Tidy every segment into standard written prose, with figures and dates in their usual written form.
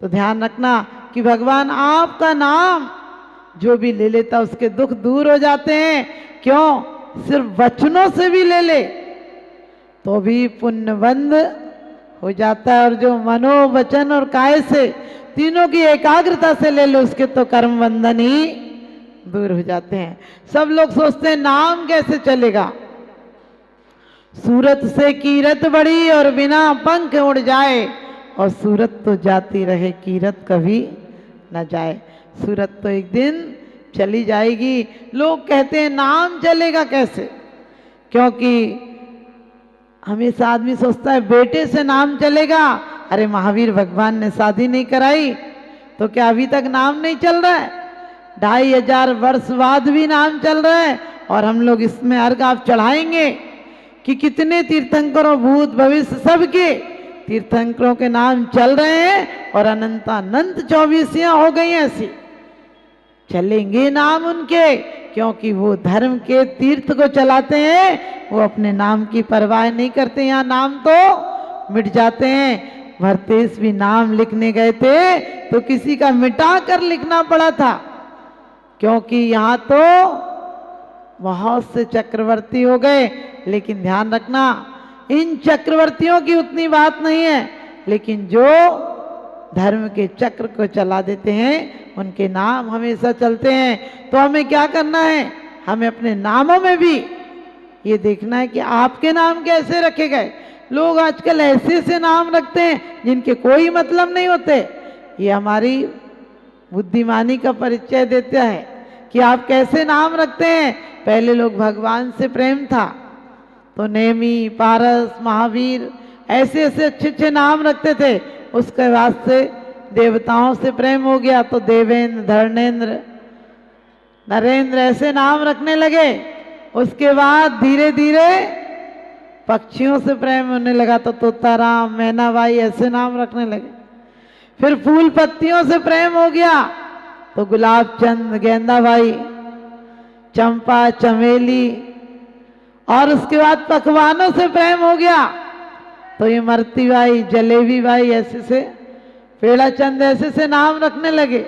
तो ध्यान रखना कि भगवान आपका नाम जो भी ले लेता उसके दुख दूर हो जाते हैं। क्यों? सिर्फ वचनों से भी ले ले तो भी पुण्यबंध हो जाता है, और जो मनो वचन और काय से तीनों की एकाग्रता से ले लो उसके तो कर्म बंधन ही दूर हो जाते हैं। सब लोग सोचते हैं नाम कैसे चलेगा, सूरत से कीरत बढ़ी और बिना पंख उड़ जाए, और सूरत तो जाती रहे कीरत कभी न जाए। सूरत तो एक दिन चली जाएगी। लोग कहते हैं नाम चलेगा कैसे, क्योंकि हमेशा आदमी सोचता है बेटे से नाम चलेगा। अरे महावीर भगवान ने शादी नहीं कराई तो क्या अभी तक नाम नहीं चल रहा है? 2500 वर्ष बाद भी नाम चल रहा है। और हम लोग इसमें अर्घ आप चढ़ाएंगे कि कितने तीर्थंकरों भूत भविष्य सबके तीर्थंकरों के नाम चल रहे हैं, और अनंतानंत 24 हो गई ऐसी। चलेंगे नाम उनके, क्योंकि वो धर्म के तीर्थ को चलाते हैं, वो अपने नाम की परवाह नहीं करते। यहाँ नाम तो मिट जाते हैं। भरतेश भी नाम लिखने गए थे तो किसी का मिटा कर लिखना पड़ा था, क्योंकि यहाँ तो बहुत से चक्रवर्ती हो गए। लेकिन ध्यान रखना इन चक्रवर्तियों की उतनी बात नहीं है, लेकिन जो धर्म के चक्र को चला देते हैं उनके नाम हमेशा चलते हैं। तो हमें क्या करना है? हमें अपने नामों में भी ये देखना है कि आपके नाम कैसे रखे गए। लोग आजकल ऐसे ऐसे नाम रखते हैं जिनके कोई मतलब नहीं होते। ये हमारी बुद्धिमानी का परिचय देता है कि आप कैसे नाम रखते हैं। पहले लोग भगवान से प्रेम था तो नेमी, पारस, महावीर ऐसे ऐसे अच्छे अच्छे नाम रखते थे। उसके बाद से देवताओं से प्रेम हो गया तो देवेंद्र, धर्मेंद्र, नरेंद्र ऐसे नाम रखने लगे। उसके बाद धीरे धीरे पक्षियों से प्रेम होने लगा तो तोताराम, मैनाबाई ऐसे नाम रखने लगे। फिर फूल पत्तियों से प्रेम हो गया तो गुलाब चंद, गेंदाबाई, चंपा, चमेली, और उसके बाद पकवानों से प्रेम हो गया तो इमरती बाई, जलेबी बाई ऐसे से, पेड़ा चंद ऐसे से नाम रखने लगे।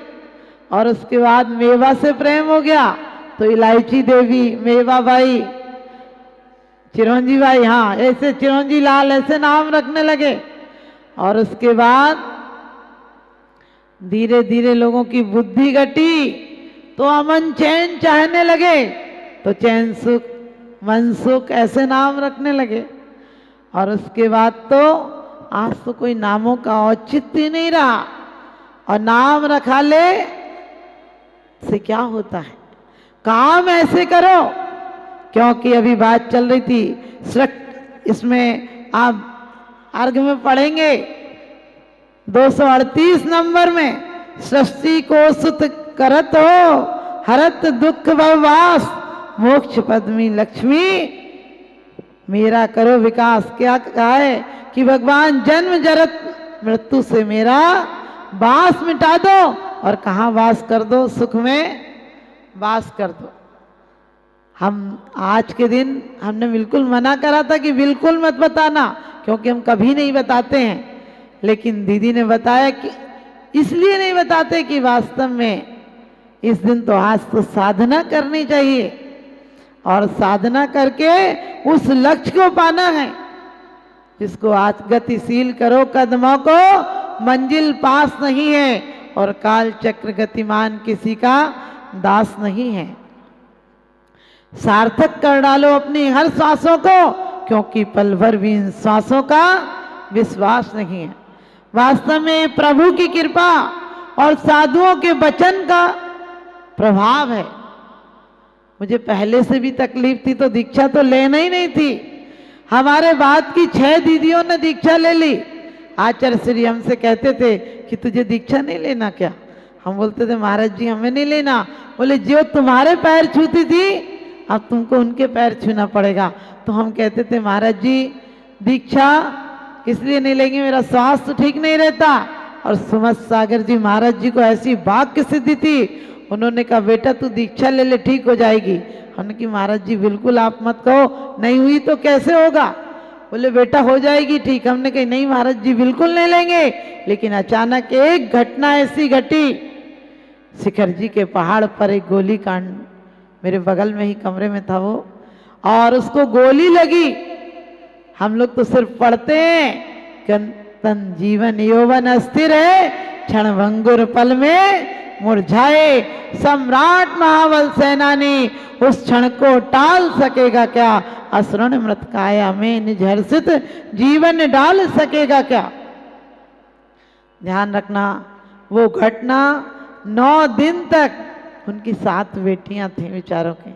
और उसके बाद मेवा से प्रेम हो गया तो इलायची देवी, मेवा बाई, चिरंजी बाई, हाँ ऐसे चिरंजी लाल ऐसे नाम रखने लगे। और उसके बाद धीरे धीरे लोगों की बुद्धि घटी तो अमन चैन चाहने लगे तो चैन सुख, मन सुख ऐसे नाम रखने लगे। और उसके बाद तो आज तो कोई नामों का औचित्य नहीं रहा। और नाम रखा ले से क्या होता है? काम ऐसे करो, क्योंकि अभी बात चल रही थी इसमें आप अर्घ में पढ़ेंगे 238 नंबर में, सृष्टि को सुत करत हो हरत दुख भववास मोक्ष पद्मी लक्ष्मी मेरा करो विकास। क्या कहा है कि भगवान जन्म जरत मृत्यु से मेरा वास मिटा दो, और कहाँ वास कर दो? सुख में वास कर दो। हम आज के दिन हमने बिल्कुल मना करा था कि बिल्कुल मत बताना, क्योंकि हम कभी नहीं बताते हैं। लेकिन दीदी ने बताया कि इसलिए नहीं बताते कि वास्तव में इस दिन तो आज तो साधना करनी चाहिए, और साधना करके उस लक्ष्य को पाना है जिसको आज गतिशील करो कदमों को, मंजिल पास नहीं है, और काल चक्र गतिमान किसी का दास नहीं है। सार्थक कर डालो अपनी हर सांसों को, क्योंकि पल भर भी इन सांसों का विश्वास नहीं है। वास्तव में प्रभु की कृपा और साधुओं के वचन का प्रभाव है। मुझे पहले से भी तकलीफ थी तो दीक्षा तो लेना ही नहीं थी। हमारे बाद की 6 दीदियों ने दीक्षा ले ली। आचार्य श्री हमसे कहते थे कि तुझे दीक्षा नहीं लेना क्या? हम बोलते थे महाराज जी हमें नहीं लेना। बोले जो तुम्हारे पैर छूती थी अब तुमको उनके पैर छूना पड़ेगा। तो हम कहते थे महाराज जी दीक्षा इसलिए नहीं लेंगे, मेरा स्वास्थ्य ठीक नहीं रहता। और सुमत सागर जी महाराज जी को ऐसी वाक्य सिद्धि थी, उन्होंने कहा बेटा तू दीक्षा ले ले ठीक हो जाएगी। हमने कहा महाराज जी बिल्कुल आप मत कहो, नहीं हुई तो कैसे होगा? बोले बेटा हो जाएगी ठीक। हमने कहा नहीं महाराज जी बिल्कुल नहीं लेंगे, लेकिन अचानक एक घटना ऐसी घटी, शिखर जी के पहाड़ पर एक गोली कांड, मेरे बगल में ही कमरे में था वो, और उसको गोली लगी। हम लोग तो सिर्फ पढ़ते हैं तन जीवन यौवन अस्थिर है, क्षण भंगुर पल में मुरझाए। सम्राट महाबल सेनानी उस क्षण को टाल सकेगा क्या, असुरन मृत काया में निज हर्षित जीवन डाल सकेगा क्या। ध्यान रखना, वो घटना 9 दिन तक उनकी 7 बेटियां थी बेचारों की,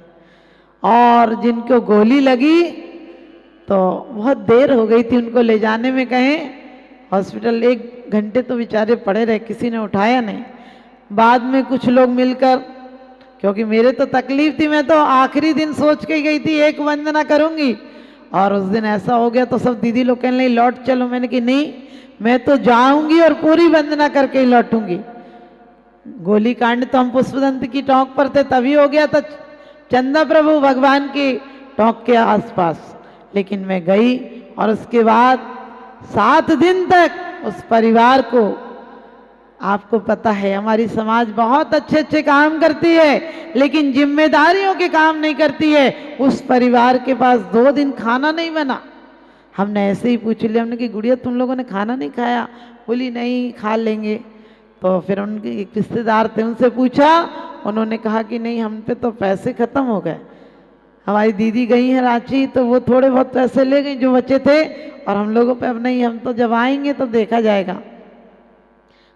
और जिनको गोली लगी तो बहुत देर हो गई थी उनको ले जाने में, कहें हॉस्पिटल 1 घंटे तो बेचारे पड़े रहे, किसी ने उठाया नहीं। बाद में कुछ लोग मिलकर, क्योंकि मेरे तो तकलीफ थी, मैं तो आखिरी दिन सोच के गई थी एक वंदना करूंगी, और उस दिन ऐसा हो गया तो सब दीदी लोग कहने लगी लौट चलो। मैंने कि नहीं, मैं तो जाऊंगी और पूरी वंदना करके ही लौटूंगी। गोली कांड तो हम पुष्पदंत की टोंक पर थे तभी हो गया था, चंदा प्रभु भगवान की टोंक के आसपास, लेकिन मैं गई और उसके बाद 7 दिन तक उस परिवार को, आपको पता है हमारी समाज बहुत अच्छे अच्छे काम करती है लेकिन जिम्मेदारियों के काम नहीं करती है। उस परिवार के पास 2 दिन खाना नहीं बना। हमने ऐसे ही पूछ लिया, हमने कि गुड़िया तुम लोगों ने खाना नहीं खाया? बोली नहीं, खा लेंगे। तो फिर उनके एक रिश्तेदार थे, उनसे पूछा, उन्होंने कहा कि नहीं, हम पे तो पैसे खत्म हो गए। हमारी दीदी गई है रांची तो वो थोड़े बहुत पैसे ले गई जो बचे थे, और हम लोगों पे अब नहीं, हम तो जब आएंगे तो देखा जाएगा।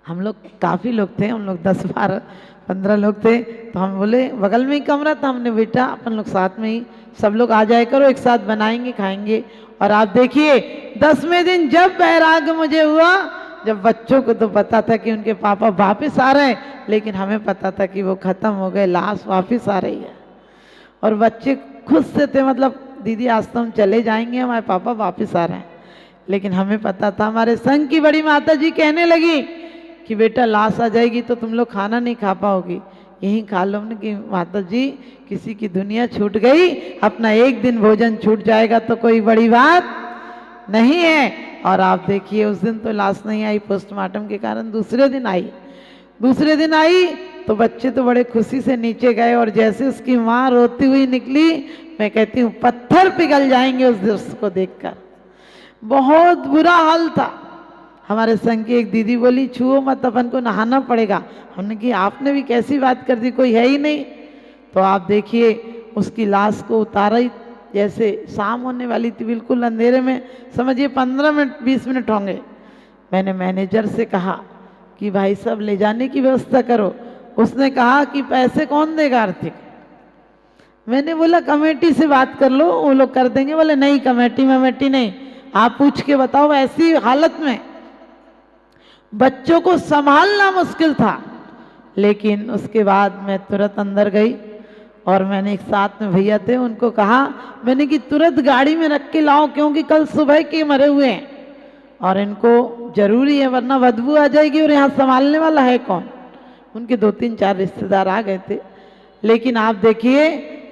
हम लोग काफ़ी लोग थे, हम लोग 10, 12, 15 लोग थे। तो हम बोले बगल में ही कमरा था, हमने बेटा अपन लोग साथ में ही सब लोग आ जाए करो, एक साथ बनाएंगे खाएंगे। और आप देखिए 10वें दिन जब वैराग्य मुझे हुआ, जब बच्चों को तो पता था कि उनके पापा वापस आ रहे हैं, लेकिन हमें पता था कि वो खत्म हो गए, लाश वापस आ रही है। और बच्चे खुश से थे, मतलब दीदी आज तो हम चले जाएंगे, हमारे पापा वापस आ रहे हैं। लेकिन हमें पता था, हमारे संघ की बड़ी माता जी कहने लगी कि बेटा लाश आ जाएगी तो तुम लोग खाना नहीं खा पाओगी, यहीं खा लो। हमने कि माता जी किसी की दुनिया छूट गई, अपना एक दिन भोजन छूट जाएगा तो कोई बड़ी बात नहीं है। और आप देखिए उस दिन तो लाश नहीं आई पोस्टमार्टम के कारण, दूसरे दिन आई। दूसरे दिन आई तो बच्चे तो बड़े खुशी से नीचे गए, और जैसे उसकी माँ रोती हुई निकली, मैं कहती हूँ पत्थर पिघल जाएंगे उस दृश्य को देखकर। बहुत बुरा हाल था। हमारे संघ की एक दीदी बोली छुओ मत, अपन को नहाना पड़ेगा। हमने कि आपने भी कैसी बात कर दी, कोई है ही नहीं। तो आप देखिए उसकी लाश को उतारा ही, जैसे शाम होने वाली थी, बिल्कुल अंधेरे में, समझिए 15 मिनट 20 मिनट होंगे। मैंने मैनेजर से कहा कि भाई साहब ले जाने की व्यवस्था करो। उसने कहा कि पैसे कौन देगा आर्थिक? मैंने बोला कमेटी से बात कर लो, वो लोग कर देंगे। बोले नहीं, कमेटी नहीं, आप पूछ के बताओ। ऐसी हालत में बच्चों को संभालना मुश्किल था। लेकिन उसके बाद मैं तुरंत अंदर गई, और मैंने एक साथ में भैया थे, उनको कहा मैंने कि तुरंत गाड़ी में रख के लाओ, क्योंकि कल सुबह के मरे हुए हैं और इनको जरूरी है, वरना बदबू आ जाएगी, और यहाँ संभालने वाला है कौन। उनके 2-3 4 रिश्तेदार आ गए थे। लेकिन आप देखिए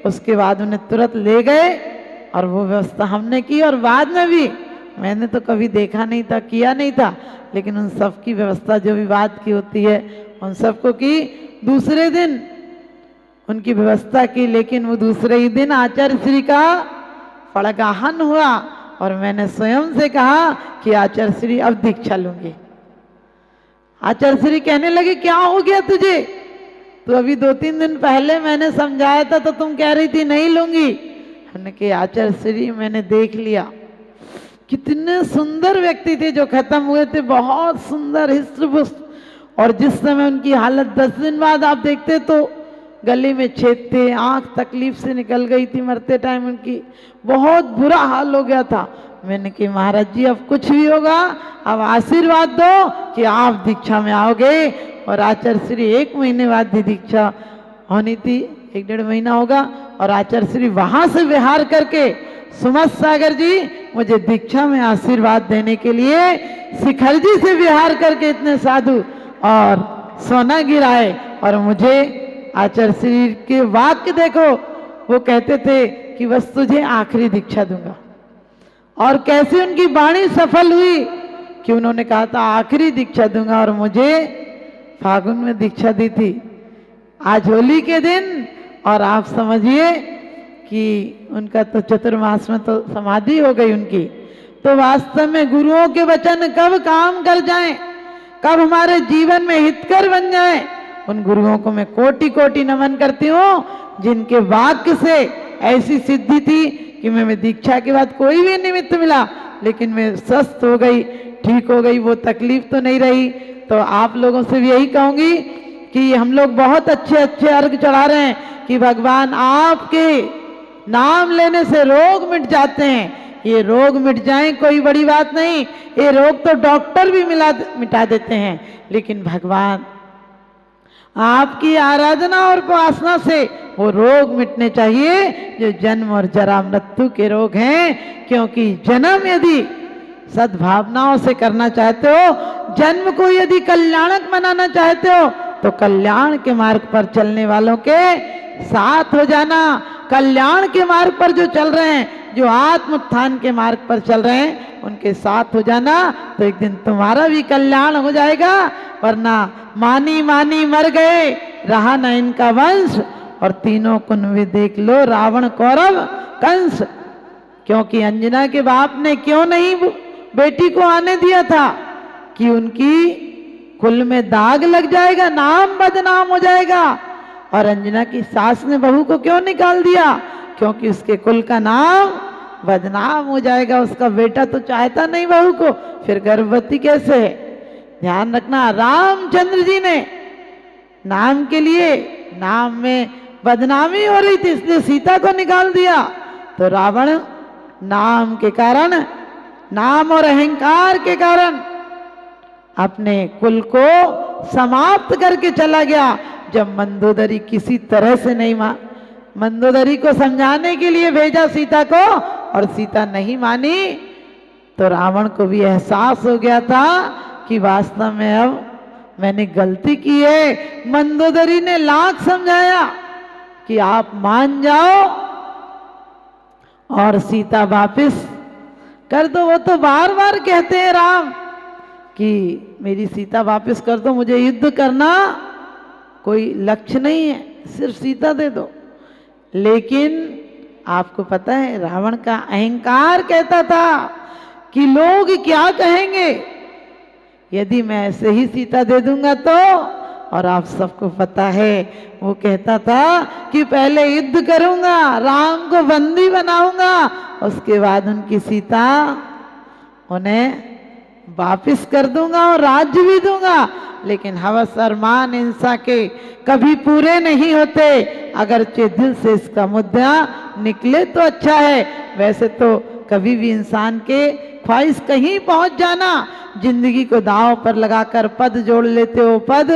उसके बाद उन्हें तुरंत ले गए, और वो व्यवस्था हमने की। और बाद में भी मैंने तो कभी देखा नहीं था, किया नहीं था, लेकिन उन सब की व्यवस्था जो विवाद की होती है उन सबको की। दूसरे दिन उनकी व्यवस्था की, लेकिन वो दूसरे ही दिन आचार्य श्री का पड़गाहन हुआ, और मैंने स्वयं से कहा कि आचार्य श्री अब दीक्षा लूंगी। आचार्य श्री कहने लगे क्या हो गया तुझे? तो अभी 2-3 दिन पहले मैंने समझाया था तो तुम कह रही थी नहीं लूंगी। हमने कहा आचार्य श्री मैंने देख लिया, कितने सुंदर व्यक्ति थे जो खत्म हुए थे, बहुत सुंदर हिस्ट्रपुष्ट। और जिस समय उनकी हालत 10 दिन बाद आप देखते तो गले में छेद थे, आंख तकलीफ से निकल गई थी, मरते टाइम उनकी बहुत बुरा हाल हो गया था। मैंने कहा महाराज जी अब कुछ भी होगा, अब आशीर्वाद दो कि आप दीक्षा में आओगे। और आचार्य श्री 1 महीने बाद ही दीक्षा होनी थी, 1-1.5 महीना होगा। और आचार्य श्री वहां से विहार करके सुमत सागर जी मुझे दीक्षा में आशीर्वाद देने के लिए शिखर जी से विहार करके इतने साधु और सोना गिराए। और मुझे आचार्य श्री के वाक्य देखो, वो कहते थे कि बस तुझे आखिरी दीक्षा दूंगा। और कैसे उनकी वाणी सफल हुई, कि उन्होंने कहा था आखिरी दीक्षा दूंगा और मुझे फागुन में दीक्षा दी थी, आज होली के दिन, और आप समझिए कि उनका तो चतुर्मास में तो समाधि हो गई उनकी। तो वास्तव में गुरुओं के वचन कब काम कर जाएं, कब हमारे जीवन में हितकर बन जाएं, उन गुरुओं को मैं कोटि कोटि नमन करती हूँ, जिनके वाक्य से ऐसी सिद्धि थी कि मैं दीक्षा के बाद कोई भी निमित्त मिला लेकिन मैं स्वस्थ हो गई, ठीक हो गई, वो तकलीफ तो नहीं रही। तो आप लोगों से भी यही कहूंगी कि हम लोग बहुत अच्छे अच्छे अर्घ चढ़ा रहे हैं कि भगवान आपके नाम लेने से रोग मिट जाते हैं। ये रोग मिट जाएं कोई बड़ी बात नहीं, ये रोग तो डॉक्टर भी मिटा देते हैं, लेकिन भगवान आपकी आराधना और उपासना से वो रोग मिटने चाहिए जो जन्म और जरा मृत्यु के रोग हैं। क्योंकि जन्म यदि सद्भावनाओं से करना चाहते हो, जन्म को यदि कल्याणक बनाना चाहते हो, तो कल्याण के मार्ग पर चलने वालों के साथ हो जाना। कल्याण के मार्ग पर जो चल रहे हैं, जो आत्म उत्थान के मार्ग पर चल रहे हैं, उनके साथ हो जाना, तो एक दिन तुम्हारा भी कल्याण हो जाएगा। वरना मानी मानी मर गए, रहा न इनका वंश, और तीनों कुनबे देख लो, रावण कौरव कंस। क्योंकि अंजना के बाप ने क्यों नहीं बेटी को आने दिया था कि उनकी कुल में दाग लग जाएगा, नाम बदनाम हो जाएगा। और अंजना की सास ने बहू को क्यों निकाल दिया? क्योंकि उसके कुल का नाम बदनाम हो जाएगा। उसका बेटा तो चाहता नहीं बहू को, फिर गर्भवती कैसे है? ध्यान रखना, रामचंद्र जी ने नाम के लिए, नाम में बदनामी हो रही थी इसलिए सीता को निकाल दिया। तो रावण नाम के कारण, नाम और अहंकार के कारण अपने कुल को समाप्त करके चला गया। जब मंदोदरी किसी तरह से नहीं मंदोदरी को समझाने के लिए भेजा सीता को, और सीता नहीं मानी, तो रावण को भी एहसास हो गया था कि वास्तव में अब मैंने गलती की है। मंदोदरी ने लाख समझाया कि आप मान जाओ और सीता वापस कर दो। वो तो बार बार कहते हैं राम कि मेरी सीता वापस कर दो, मुझे युद्ध करना कोई लक्ष्य नहीं है, सिर्फ सीता दे दो। लेकिन आपको पता है रावण का अहंकार कहता था कि लोग क्या कहेंगे यदि मैं ऐसे ही सीता दे दूंगा तो। और आप सबको पता है वो कहता था कि पहले युद्ध करूंगा, राम को बंदी बनाऊंगा, उसके बाद उनकी सीता उन्हें वापिस कर दूंगा और राज्य भी दूंगा। लेकिन हवस और मान हिंसा के कभी पूरे नहीं होते। अगर दिल से इसका मुद्दा निकले तो अच्छा है, वैसे तो कभी भी इंसान के ख्वाहिश कहीं पहुंच जाना, जिंदगी को दांव पर लगाकर पद जोड़ लेते हो, पद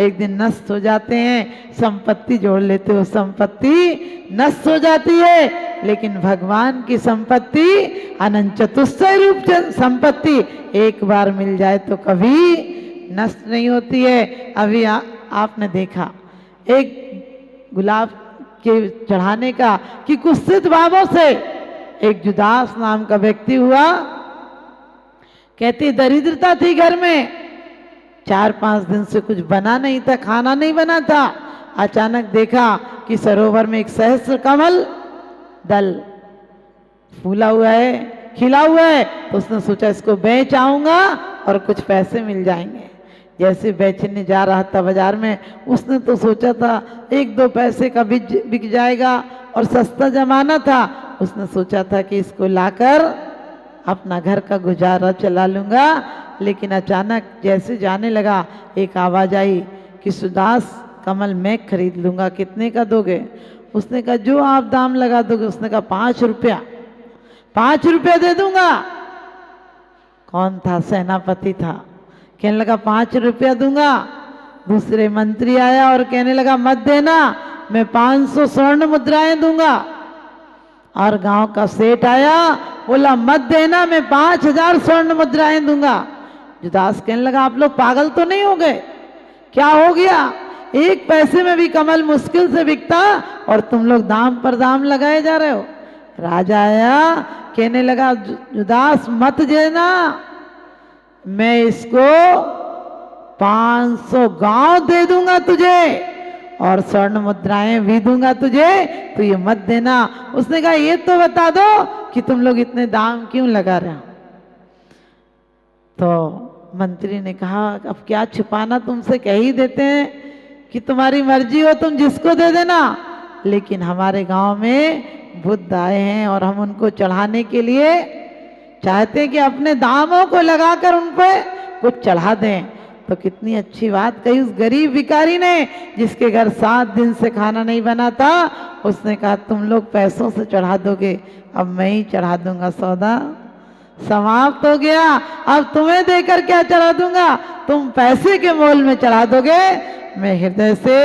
एक दिन नष्ट हो जाते हैं। संपत्ति जोड़ लेते हो, संपत्ति नष्ट हो जाती है। लेकिन भगवान की संपत्ति अनंत चतुष्टय रूप संपत्ति एक बार मिल जाए तो कभी नष्ट नहीं होती है। अभी आपने देखा एक गुलाब के चढ़ाने का कि कुत्सित भावों से एक जुदास नाम का व्यक्ति हुआ। कहती दरिद्रता थी घर में, 4-5 दिन से कुछ बना नहीं था, खाना नहीं बना था। अचानक देखा कि सरोवर में एक सहस्त्र कमल दल फूला हुआ है, खिला हुआ है। तो उसने सोचा इसको बेच आऊंगा और कुछ पैसे मिल जाएंगे। जैसे बेचने जा रहा था बाजार में, उसने तो सोचा था 1-2 पैसे का बिक जाएगा और सस्ता जमाना था। उसने सोचा था कि इसको लाकर अपना घर का गुजारा चला लूंगा। लेकिन अचानक जैसे जाने लगा एक आवाज आई कि सुदास कमल मैं खरीद लूंगा, कितने का दोगे? उसने कहा जो आप दाम लगा दोगे। उसने कहा 5 रुपया, 5 रुपया दे दूंगा। कौन था? सेनापति था। कहने लगा 5 रुपया दूंगा। दूसरे मंत्री आया और कहने लगा मत देना, मैं 500 स्वर्ण मुद्राएं दूंगा। और गांव का सेठ आया, बोला मत देना, मैं 5000 स्वर्ण मुद्राएं दूंगा। जुदास कहने लगा आप लोग पागल तो नहीं हो गए? क्या हो गया? 1 पैसे में भी कमल मुश्किल से बिकता और तुम लोग दाम पर दाम लगाए जा रहे हो। राजा आया, कहने लगा जुदास मत देना, मैं इसको 500 गांव दे दूंगा तुझे और स्वर्ण मुद्राएं भी दूंगा तुझे, तो ये मत देना। उसने कहा ये तो बता दो कि तुम लोग इतने दाम क्यों लगा रहे हो। तो मंत्री ने कहा अब क्या छुपाना, तुमसे कह ही देते हैं कि तुम्हारी मर्जी हो तुम जिसको दे देना, लेकिन हमारे गांव में बुद्ध आए हैं और हम उनको चढ़ाने के लिए चाहते हैं कि अपने दामों को लगाकर उन पर कुछ चढ़ा दें। तो कितनी अच्छी बात कही उस गरीब भिखारी ने, जिसके घर 7 दिन से खाना नहीं बना था। उसने कहा तुम लोग पैसों से चढ़ा दोगे, अब मैं ही चढ़ा दूंगा, सौदा समाप्त हो गया। अब तुम्हें देकर क्या चढ़ा दूंगा, तुम पैसे के मोल में चढ़ा दोगे, मैं हृदय से,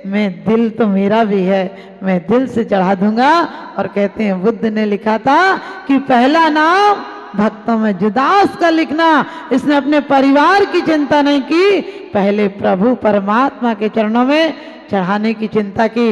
मैं दिल तो मेरा भी है, मैं दिल से चढ़ा दूंगा। और कहते हैं बुद्ध ने लिखा था कि पहला नाम भक्तों में जुदास का लिखना। इसने अपने परिवार की चिंता नहीं की, पहले प्रभु परमात्मा के चरणों में चढ़ाने की चिंता की।